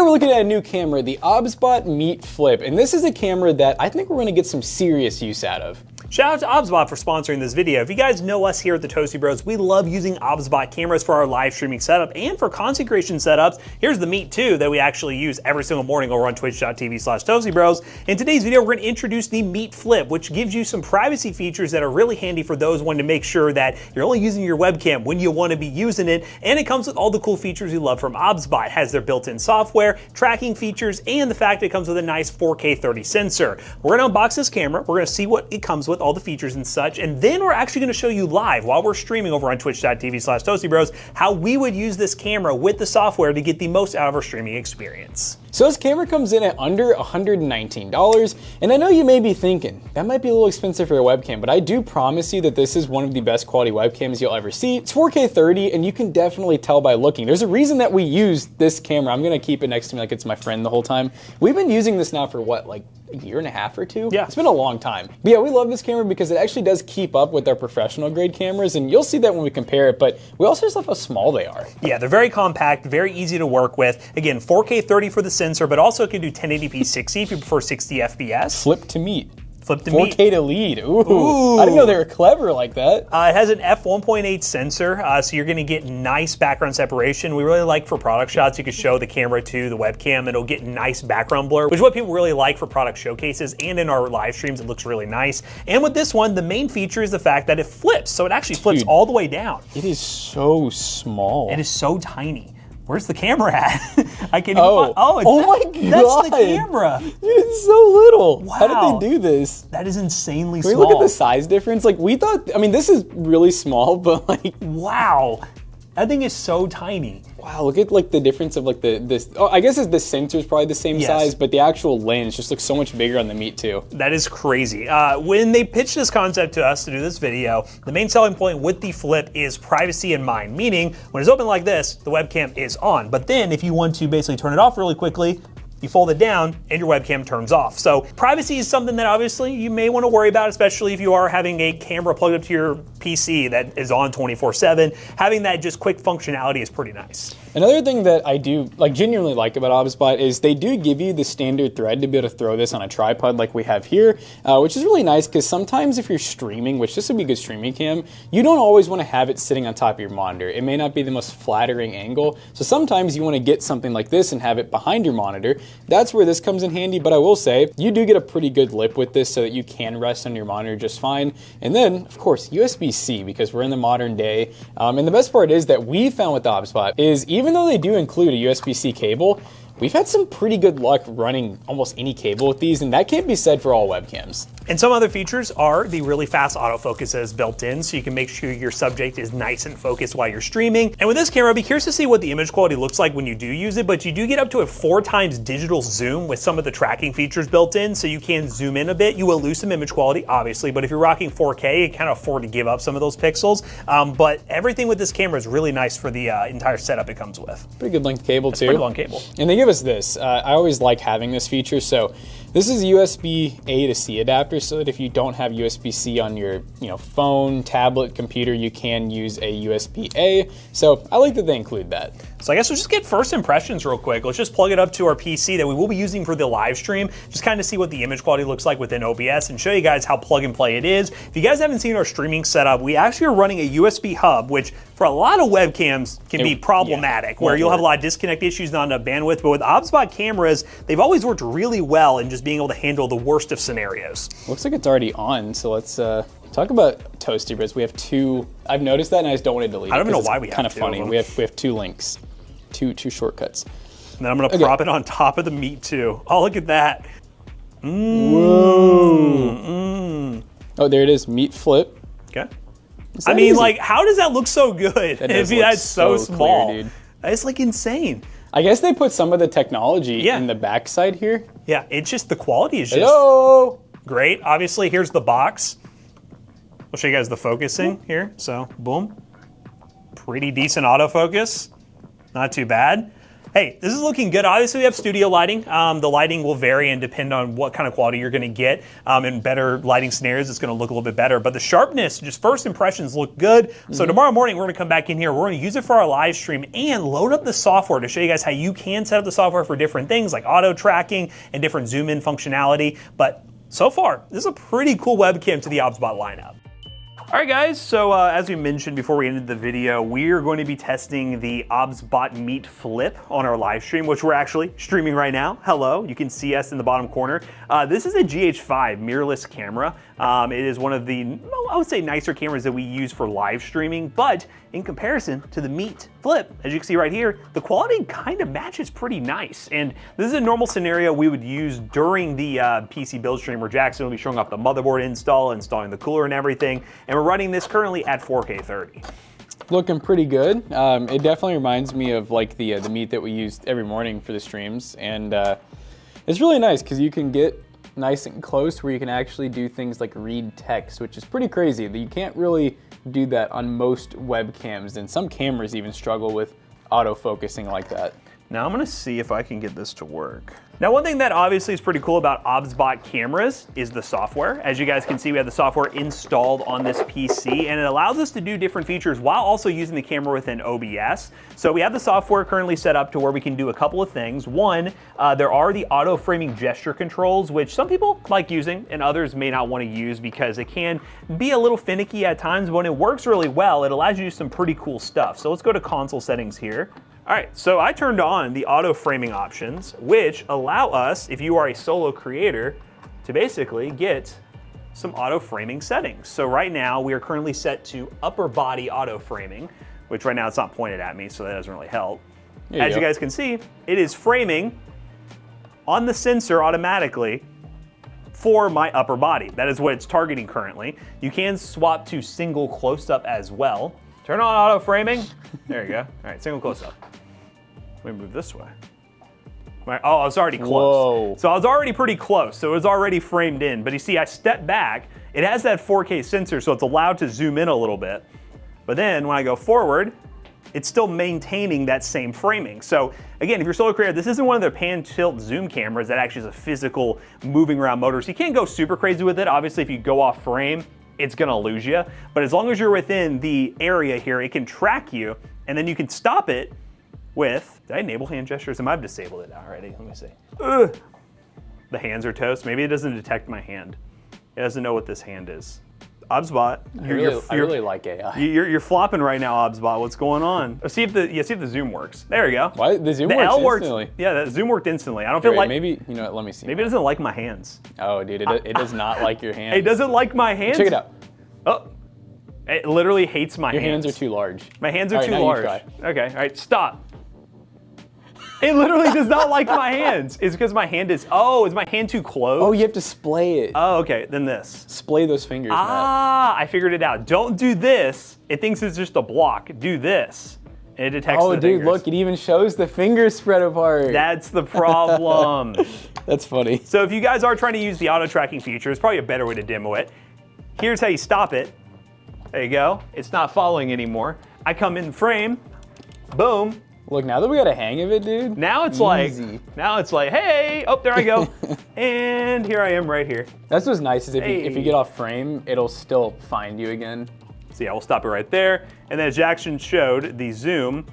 we're looking at a new camera, the OBSBot Meet Flip, and this is a camera that I think we're going to get some serious use out of. Shout out to OBSBot for sponsoring this video. If you guys know us here at the Toasty Bros, we love using OBSBot cameras for our live streaming setup and for content creation setups. Here's the Meet 2 that we actually use every single morning over on twitch.tv/ToastyBros. In today's video, we're going to introduce the Meet Flip, which gives you some privacy features that are really handy for those wanting to make sure that you're only using your webcam when you want to be using it. And it comes with all the cool features you love from OBSBot. It has their built-in software, tracking features, and the fact it comes with a nice 4K 30 sensor. We're going to unbox this camera. We're going to see what it comes with, all the features and such, and then we're actually going to show you live while we're streaming over on twitch.tv/ToastyBros how we would use this camera with the software to get the most out of our streaming experience. So this camera comes in at under $119, and I know you may be thinking, that might be a little expensive for a webcam, but I do promise you that this is one of the best quality webcams you'll ever see. It's 4K 30, and you can definitely tell by looking. There's a reason that we use this camera. I'm gonna keep it next to me like it's my friend the whole time. We've been using this now for what, like a year and a half or two? Yeah. It's been a long time. But yeah, we love this camera because it actually does keep up with our professional grade cameras, and you'll see that when we compare it, but we also just love how small they are. Yeah, they're very compact, very easy to work with. Again, 4K 30 for the sensor, but also it can do 1080p 60 if you prefer 60 FPS. Flip to Meet. Flip to 4K Meet. to lead. Ooh. I didn't know they were clever like that. It has an f1.8 sensor, so you're going to get nice background separation. We really like for product shots, you can show the camera to the webcam, and it'll get nice background blur, which is what people really like for product showcases, and in our live streams, it looks really nice. And with this one, the main feature is the fact that it flips, so it actually flips all the way down. It is so small. It is so tiny. Where's the camera at? I can't even find. Oh my God. That's the camera. It's so little. Wow. How did they do this? That is insanely Can we small. look at the size difference? Like we thought, I mean, this is really small, but like. Wow. That thing is so tiny. Wow, look at like the difference of like this. Oh, I guess the sensor is probably the same size, but the actual lens just looks so much bigger on the Meet 2. That is crazy. When they pitched this concept to us to do this video, the main selling point with the Flip is privacy in mind, meaning when it's open like this, the webcam is on. But then if you want to basically turn it off really quickly, you fold it down and your webcam turns off. So privacy is something that obviously you may want to worry about, especially if you are having a camera plugged up to your PC that is on 24/7. Having that just quick functionality is pretty nice. Another thing that I do genuinely like about OBSBot is they do give you the standard thread to be able to throw this on a tripod like we have here, which is really nice because sometimes if you're streaming, which this would be a good streaming cam, you don't always want to have it sitting on top of your monitor. It may not be the most flattering angle, so sometimes you want to get something like this and have it behind your monitor. That's where this comes in handy, but I will say, you do get a pretty good lip with this so that you can rest on your monitor just fine. And then, of course, USB-C, because we're in the modern day. And the best part is that we found with the OBSBot is even though they do include a USB-C cable, we've had some pretty good luck running almost any cable with these, and that can't be said for all webcams. And some other features are the really fast autofocus that is built in, so you can make sure your subject is nice and focused while you're streaming. And with this camera, I'll be curious to see what the image quality looks like when you do use it, but you do get up to a 4x digital zoom with some of the tracking features built in, so you can zoom in a bit. You will lose some image quality, obviously, but if you're rocking 4K, you can't afford to give up some of those pixels. But everything with this camera is really nice for the entire setup it comes with. Pretty good length cable too. Pretty long cable. And they give us this. I always like having this feature. So this is a USB-A to C adapter, so that if you don't have USB-C on your phone, tablet, computer, you can use a USB-A. So I like that they include that. So I guess we'll just get first impressions real quick. Let's just plug it up to our PC that we will be using for the live stream, just kind of see what the image quality looks like within OBS and show you guys how plug and play it is. If you guys haven't seen our streaming setup, we actually are running a USB hub, which for a lot of webcams can be problematic, where you'll have a lot of disconnect issues, not enough bandwidth. But with OBSBot cameras, they've always worked really well in just being able to handle the worst of scenarios. Looks like it's already on, so let's talk about Toasty Bros. We have two. I've noticed that, and I just don't want to delete it. I don't even know why we have kind of two funny. of them. We have two links, two shortcuts. And then I'm gonna prop it on top of the Meet 2. Oh, look at that. Whoa. Oh, there it is, Meet Flip. Okay. I mean, like, how does that look so good? That's so small. Clear, dude. It's like insane. I guess they put some of the technology in the backside here. Yeah, it's just the quality is just great. Obviously, here's the box. I'll show you guys the focusing here. So, boom. Pretty decent autofocus. Not too bad. Hey, this is looking good. Obviously, we have studio lighting. The lighting will vary and depend on what kind of quality you're going to get. In better lighting scenarios, it's going to look a little bit better. But the sharpness, just first impressions, look good. So tomorrow morning, we're going to come back in here. We're going to use it for our live stream and load up the software to show you guys how you can set up the software for different things like auto tracking and different zoom in functionality. But so far, this is a pretty cool webcam to the OBSBot lineup. All right, guys, so as we mentioned before we ended the video, we're going to be testing the OBSBot Meet Flip on our live stream, which we're actually streaming right now. Hello, you can see us in the bottom corner. This is a GH5 mirrorless camera. It is one of the, I would say, nicer cameras that we use for live streaming, but in comparison to the Meet Flip, as you can see right here, the quality kind of matches pretty nice. And this is a normal scenario we would use during the PC build stream where Jackson will be showing off the motherboard install, installing the cooler and everything. And we're running this currently at 4K 30. Looking pretty good. It definitely reminds me of like the Meet that we used every morning for the streams. And it's really nice because you can get nice and close where you can actually do things like read text, which is pretty crazy. You can't really do that on most webcams, and some cameras even struggle with autofocusing like that. Now I'm gonna see if I can get this to work. Now, one thing that obviously is pretty cool about OBSBot cameras is the software. As you guys can see, we have the software installed on this PC, and it allows us to do different features while also using the camera within OBS. So we have the software currently set up to where we can do a couple of things. One, there are the auto framing gesture controls, which some people like using and others may not want to use because it can be a little finicky at times. But when it works really well, it allows you to do some pretty cool stuff. So let's go to console settings here. All right, so I turned on the auto framing options, which allow us, if you are a solo creator, to basically get some auto framing settings. So right now we are currently set to upper body auto framing, which right now it's not pointed at me, so that doesn't really help. As you guys can see, it is framing on the sensor automatically for my upper body. That is what it's targeting currently. You can swap to single close-up as well. Turn on auto framing. There you go. All right, single close-up. Let me move this way. Oh, I was already close. Whoa. So I was already pretty close. So it was already framed in. But you see, I stepped back. It has that 4K sensor, so it's allowed to zoom in a little bit. But then when I go forward, it's still maintaining that same framing. So again, if you're a solo creator, this isn't one of the pan tilt zoom cameras that actually is a physical moving around motor. So you can't go super crazy with it. Obviously, if you go off frame, it's gonna lose you. But as long as you're within the area here, it can track you, and then you can stop it with, did I enable hand gestures? I might have disabled it already. Let me see. Ugh. The hands are toast. Maybe it doesn't detect my hand. It doesn't know what this hand is. OBSBot, I really like AI. You're flopping right now, OBSBot. What's going on? See if the zoom works. There we go. Why the zoom works instantly? Yeah, the zoom worked instantly. I don't feel like maybe you know what, let me see. Maybe it doesn't like my hands. Oh, dude, it does not like your hands. It doesn't like my hands. Check it out. Oh, it literally hates my hands. Your hands are too large. My hands are all right, too now large. You try. Okay, all right, stop. It literally does not like my hands. It's because my hand is, is my hand too close? Oh, you have to splay it. Oh, okay, then this. Splay those fingers, Matt. I figured it out. Don't do this. It thinks it's just a block. Do this. And it detects the fingers. Oh, dude, look, it even shows the fingers spread apart. That's the problem. That's funny. So if you guys are trying to use the auto tracking feature, it's probably a better way to demo it. Here's how you stop it. There you go. It's not following anymore. I come in frame, boom. Look, now that we got a hang of it, dude. Now it's like, hey, oh, there I go. And here I am right here. That's what's nice is if you get off frame, it'll still find you again. So yeah, we'll stop it right there. And then as Jackson showed, the zoom,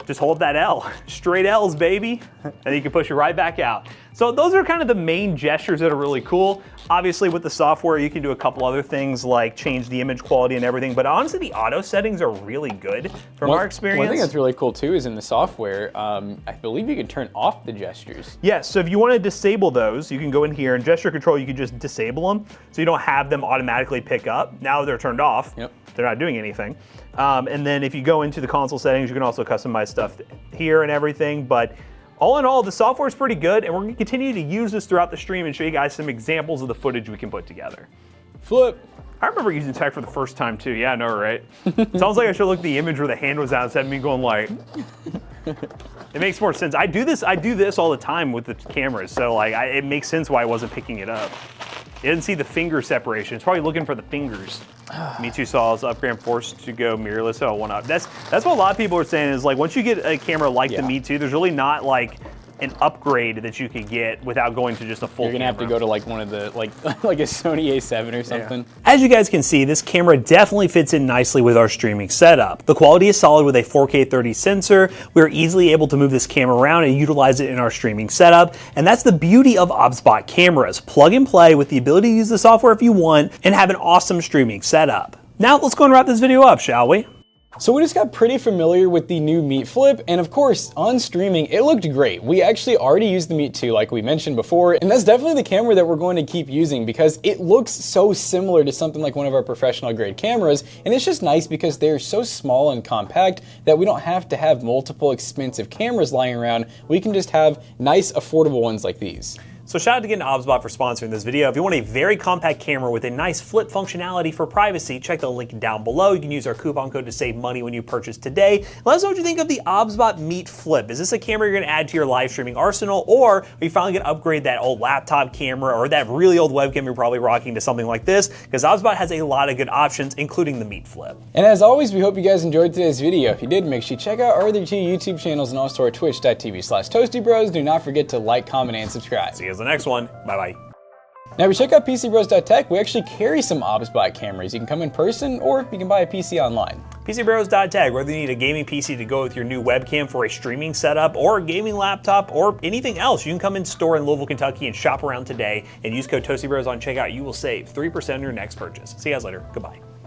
just hold that L. Straight L's, baby. And you can push it right back out. So those are kind of the main gestures that are really cool. Obviously with the software, you can do a couple other things like change the image quality and everything, but honestly the auto settings are really good from our experience. One thing that's really cool too is in the software, I believe you can turn off the gestures. Yes, so if you want to disable those, you can go in here and gesture control, you can just disable them so you don't have them automatically pick up. Now they're turned off. Yep. They're not doing anything. And then if you go into the console settings, you can also customize stuff here and everything, but all in all, the software is pretty good, and we're going to continue to use this throughout the stream and show you guys some examples of the footage we can put together. Flip. I remember using tech for the first time too. Yeah, I know, right? Sounds like I should look at the image where the hand was out instead of me going like. It makes more sense. I do this all the time with the cameras, so like it makes sense why I wasn't picking it up. It didn't see the finger separation. It's probably looking for the fingers. Meet 2 saws, upgrade forced to go mirrorless. Oh, one up. That's what a lot of people are saying is like once you get a camera like the Meet 2, there's really not like an upgrade that you could get without going to just a full You're gonna have to go to like one of the, like a Sony A7 or something. Yeah. As you guys can see, this camera definitely fits in nicely with our streaming setup. The quality is solid with a 4K 30 sensor. We're easily able to move this camera around and utilize it in our streaming setup. And that's the beauty of OBSBot cameras. Plug and play with the ability to use the software if you want and have an awesome streaming setup. Now let's go and wrap this video up, shall we? So we just got pretty familiar with the new Meet Flip, and of course, on streaming, it looked great. We actually already used the Meet 2 like we mentioned before, and that's definitely the camera that we're going to keep using because it looks so similar to something like one of our professional grade cameras, and it's just nice because they're so small and compact that we don't have to have multiple expensive cameras lying around. We can just have nice, affordable ones like these. So shout out again to OBSBot for sponsoring this video. If you want a very compact camera with a nice flip functionality for privacy, check the link down below. You can use our coupon code to save money when you purchase today. Let us know what you think of the OBSBot Meet Flip. Is this a camera you're going to add to your live streaming arsenal, or are you finally going to upgrade that old laptop camera or that really old webcam you're probably rocking to something like this? Because OBSBot has a lot of good options, including the Meet Flip. And as always, we hope you guys enjoyed today's video. If you did, make sure you check out our other 2 YouTube channels and also our twitch.tv/ToastyBros. Do not forget to like, comment, and subscribe. See you guys in the next one. Bye-bye. Now, if you check out PCBros.tech, we actually carry some OBSBot cameras. You can come in person, or you can buy a PC online. PCBros.tech, whether you need a gaming PC to go with your new webcam for a streaming setup, or a gaming laptop, or anything else, you can come in store in Louisville, Kentucky and shop around today and use code ToastyBros on checkout. You will save 3% on your next purchase. See you guys later. Goodbye.